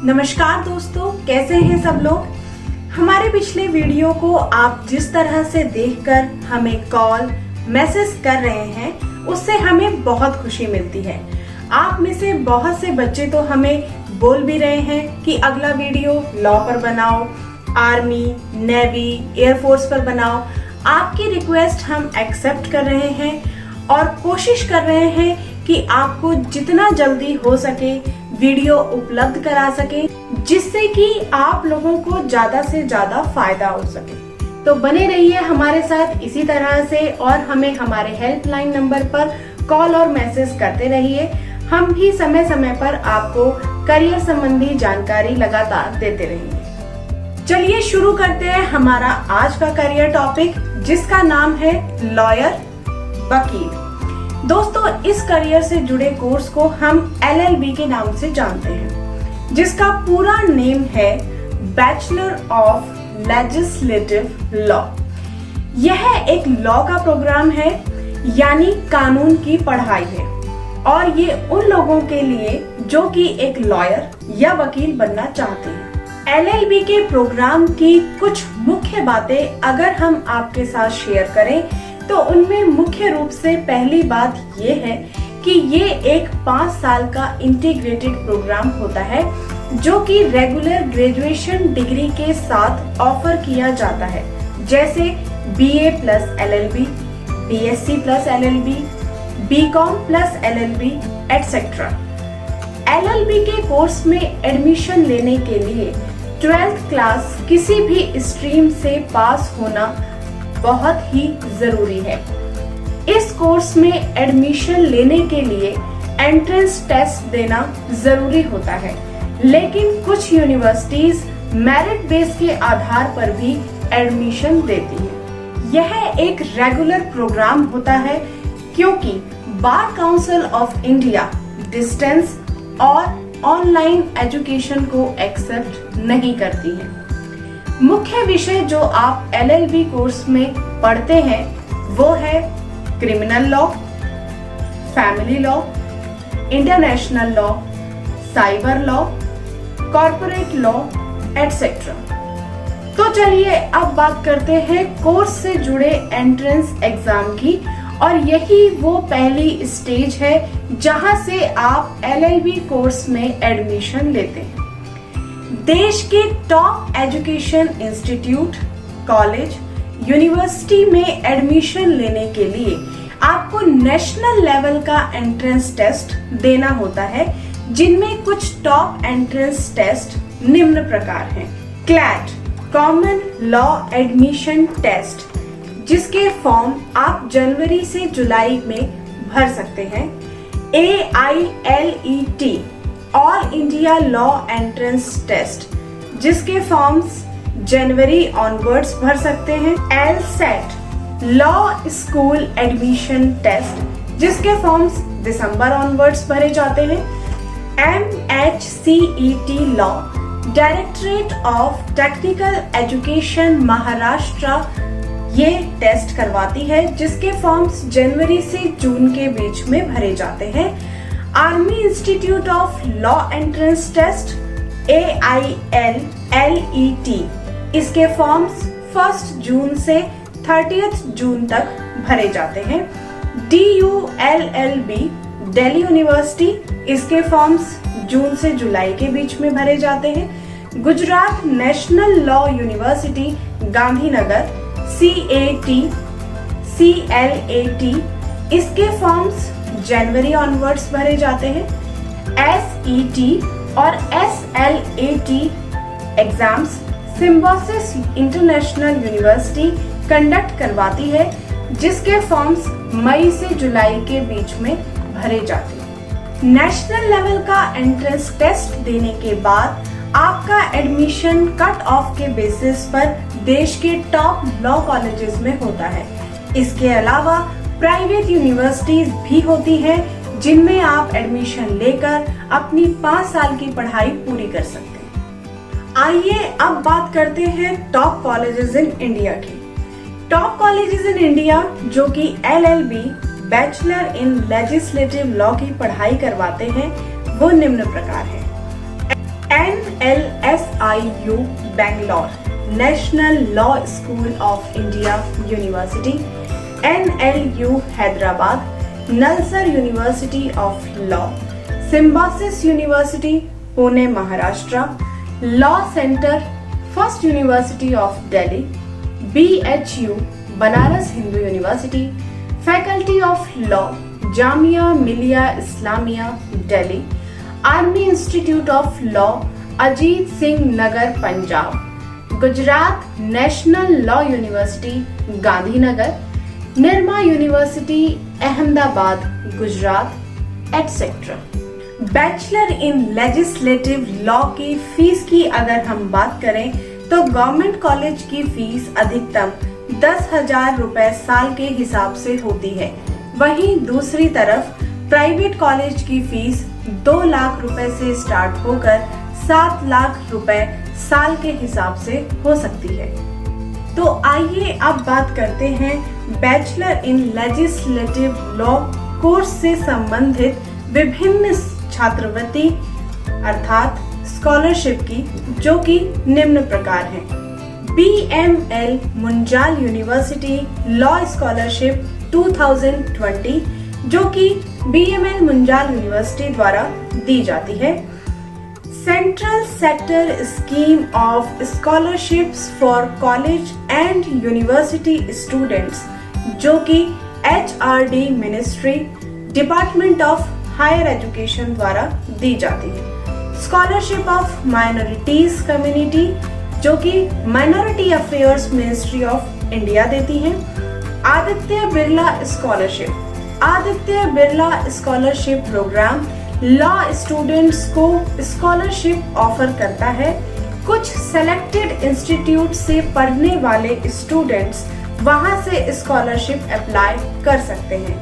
नमस्कार दोस्तों, कैसे हैं सब लोग। हमारे पिछले वीडियो को आप जिस तरह से देखकर हमें कॉल मैसेज कर रहे हैं उससे हमें बहुत खुशी मिलती है। आप में से बहुत से बच्चे तो हमें बोल भी रहे हैं कि अगला वीडियो लॉ पर बनाओ, आर्मी, नेवी, एयरफोर्स पर बनाओ। आपकी रिक्वेस्ट हम एक्सेप्ट कर रहे हैं और कोशिश कर रहे हैं कि आपको जितना जल्दी हो सके वीडियो उपलब्ध करा सके, जिससे कि आप लोगों को ज्यादा से ज्यादा फायदा हो सके। तो बने रहिए हमारे साथ इसी तरह से और हमें हमारे हेल्पलाइन नंबर पर कॉल और मैसेज करते रहिए। हम भी समय समय पर आपको करियर संबंधी जानकारी लगातार देते रहेंगे। चलिए शुरू करते हैं हमारा आज का करियर टॉपिक, जिसका नाम है लॉयर, वकील। दोस्तों, इस करियर से जुड़े कोर्स को हम LLB के नाम से जानते हैं, जिसका पूरा नेम है बैचलर ऑफ लेजिस्लेटिव लॉ। यह एक लॉ का प्रोग्राम है, यानी कानून की पढ़ाई है, और ये उन लोगों के लिए जो कि एक लॉयर या वकील बनना चाहते हैं। LLB के प्रोग्राम की कुछ मुख्य बातें अगर हम आपके साथ शेयर करें तो उनमें मुख्य रूप से पहली बात ये है कि ये एक 5 साल का इंटीग्रेटेड प्रोग्राम होता है, जो कि रेगुलर ग्रेजुएशन डिग्री के साथ ऑफर किया जाता है, जैसे BA plus LLB, BSc plus LLB, BCom plus LLB etcetera. LLB के कोर्स में एडमिशन लेने के लिए 12th क्लास किसी भी स्ट्रीम से पास होना बहुत ही जरूरी है। इस कोर्स में एडमिशन लेने के लिए एंट्रेंस टेस्ट देना जरूरी होता है, लेकिन कुछ यूनिवर्सिटीज मेरिट बेस के आधार पर भी एडमिशन देती है। यह एक रेगुलर प्रोग्राम होता है क्योंकि bar council of India distance और ऑनलाइन एजुकेशन को एक्सेप्ट नहीं करती है। मुख्य विषय जो आप LLB कोर्स में पढ़ते हैं वो है criminal law, family law, international law, cyber law, corporate law etcetera. तो चलिए अब बात करते हैं कोर्स से जुड़े एंट्रेंस एग्जाम की, और यही वो पहली स्टेज है जहां से आप LLB कोर्स में एडमिशन लेते हैं। देश के top education institute, college, university में एडमिशन लेने के लिए आपको नेशनल लेवल का एंट्रेंस टेस्ट देना होता है, जिनमें कुछ टॉप एंट्रेंस टेस्ट निम्न प्रकार हैं। CLAT, common law admission test, जिसके फॉर्म आप जनवरी से जुलाई में भर सकते हैं। AILET, all India law entrance test, जिसके फॉर्म्स जनवरी ऑनवर्ड्स भर सकते हैं। LSAT, law school admission test, जिसके फॉर्म्स दिसंबर ऑनवर्ड्स भरे जाते हैं। MHCET law, directorate of technical education Maharashtra ये टेस्ट करवाती है, जिसके फॉर्म्स जनवरी से जून के बीच में भरे जाते हैं। Army institute of law entrance test AILLET, इसके फॉर्म्स 1 जून से 30 जून तक भरे जाते हैं। DULLB, दिल्ली यूनिवर्सिटी, इसके फॉर्म्स जून से जुलाई के बीच में भरे जाते हैं। Gujarat national law university Gandhinagar, CAT, इसके फॉर्म्स जनवरी ऑनवर्ड्स भरे जाते हैं। SET और SLAT exams Symbiosis international university conduct करवाती है, जिसके फॉर्म्स मई से जुलाई के बीच में भरे जाते हैं। नेशनल लेवल का एंट्रेंस टेस्ट देने के बाद आपका एडमिशन कट ऑफ के बेसिस पर देश के टॉप लॉ कॉलेजेस में होता है। इसके अलावा प्राइवेट यूनिवर्सिटीज भी होती हैं, जिनमें आप एडमिशन लेकर अपनी 5 साल की पढ़ाई पूरी कर सकते हैं। आइए अब बात करते हैं टॉप कॉलेजेस इन इंडिया की। टॉप कॉलेजेस इन इंडिया जो कि LLB, bachelor in legislative law की पढ़ाई करवाते हैं, वो निम्न प्रकार है। NLSIU Bangalore, National Law School of India University, NLU Hyderabad, Nalsar University of Law, Symbiosis University, Pune, Maharashtra, Law Center, First University of Delhi, BHU, Banaras Hindu University, Faculty of Law, Jamia Millia Islamia, Delhi, Army Institute of Law, Ajit Singh Nagar, Punjab, Gujarat National Law University, Gandhinagar, Nirma University, Ahmedabad, Gujarat, etc. Bachelor in legislative law की fees की अगर हम बात करें तो government college की fees अधिकतम 10,000 रुपए साल के हिसाब से होती है। वहीं दूसरी तरफ प्राइवेट कॉलेज की फीस 2 लाख रुपए से स्टार्ट होकर 7 लाख रुपए साल के हिसाब से हो सकती है। तो आइए अब बात करते हैं bachelor in legislative law course से संबंधित विभिन्न छात्रवृत्ति अर्थात स्कॉलरशिप की, जो कि निम्न प्रकार है। BML Munjal university law scholarship 2020, जो कि BML मुंजाल यूनिवर्सिटी द्वारा दी जाती है। Central sector scheme of scholarships for college and university students, जो कि HRD ministry department of higher education द्वारा दी जाती है। स्कॉलरशिप ऑफ माइनॉरिटीज कम्युनिटी, जो कि minority affairs ministry of India देती है। Aditya Birla scholarship, Aditya Birla scholarship program law students को स्कॉलरशिप ऑफर करता है। कुछ सेलेक्टेड इंस्टीट्यूट से पढ़ने वाले स्टूडेंट्स वहां से स्कॉलरशिप अप्लाई कर सकते हैं।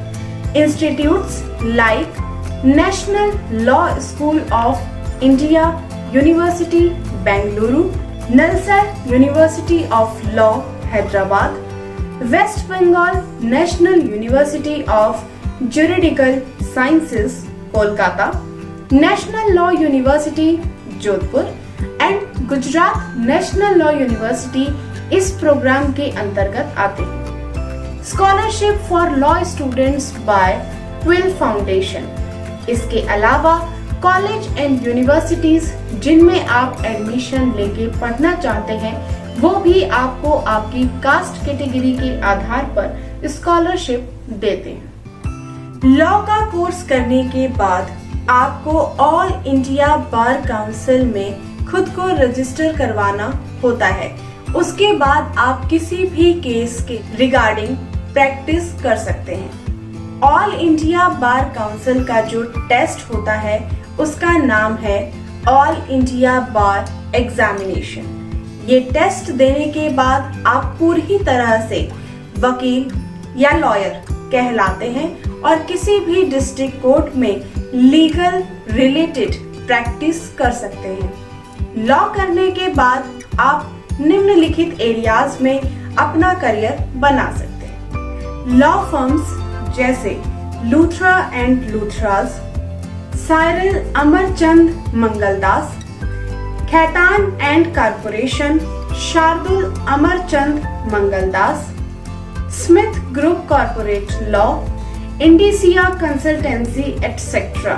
Institutes like national law school of India university Bengaluru, NALSAR university of law Hyderabad, west Bengal national university of juridical sciences Kolkata, national law university Jodhpur and Gujarat national law university इस प्रोग्राम के अंतर्गत आते हैं। Scholarship for law students by Quill foundation. इसके अलावा college and universities जिनमें आप admission लेके पढ़ना चाहते हैं, वो भी आपको आपकी कास्ट कैटेगरी के आधार पर स्कॉलरशिप देते हैं। लॉ का कोर्स करने के बाद आपको ऑल इंडिया बार काउंसिल में खुद को रजिस्टर करवाना होता है। उसके बाद आप किसी भी केस के रिगार्डिंग प्रैक्टिस कर सकते हैं। ऑल इंडिया बार काउंसिल का जो टेस्ट होता है उसका नाम है ऑल इंडिया बार एग्जामिनेशन। ये टेस्ट देने के बाद आप पूरी तरह से वकील या लॉयर कहलाते हैं और किसी भी डिस्ट्रिक्ट कोर्ट में लीगल रिलेटेड प्रैक्टिस कर सकते हैं। लॉ करने के बाद आप निम्नलिखित एरियाज में अपना करियर बना सकते हैं। लॉ फर्म्स जैसे Luthra and Luthras, Cyril Amarchand Mangaldas, Khaitan and corporation, Shardul Amarchand Mangaldas, Smith group corporate law, Indicia consultancy etcetera.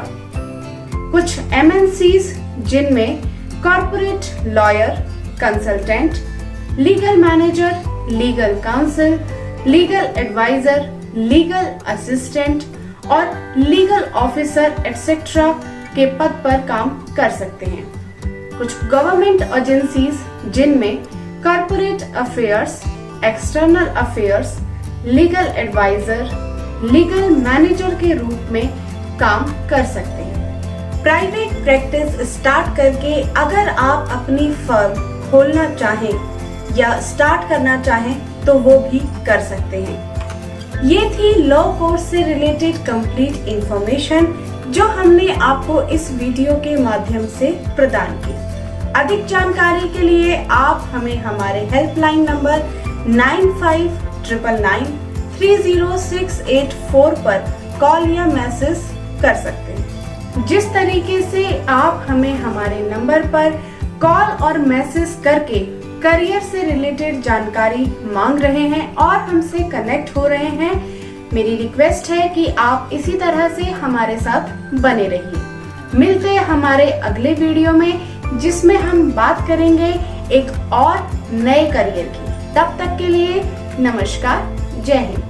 कुछ MNCs जिनमें corporate lawyer, consultant, legal manager, legal counsel, legal adviser, legal assistant और लीगल ऑफिसर एटसेट्रा के पद पर काम कर सकते हैं। कुछ गवर्नमेंट एजेंसीज जिनमें corporate affairs, external affairs, legal adviser, legal manager के रूप में काम कर सकते हैं। प्राइवेट प्रैक्टिस स्टार्ट करके अगर आप अपनी फर्म खोलना चाहें या स्टार्ट करना चाहें तो वो भी कर सकते हैं। ये थी लॉ कोर्स से रिलेटेड कंप्लीट इंफॉर्मेशन जो हमने आपको इस वीडियो के माध्यम से प्रदान की। अधिक जानकारी के लिए आप हमें हमारे हेल्पलाइन नंबर 9599930684 पर कॉल या मैसेज कर सकते हैं। जिस तरीके से आप हमें हमारे नंबर पर कॉल और मैसेज करके करियर से रिलेटेड जानकारी मांग रहे हैं और हमसे कनेक्ट हो रहे हैं। मेरी रिक्वेस्ट है कि आप इसी तरह से हमारे साथ बने रहिए। मिलते हैं हमारे अगले वीडियो में, जिसमें हम बात करेंगे एक और नए करियर की। तब तक के लिए नमस्कार, जय हिंद।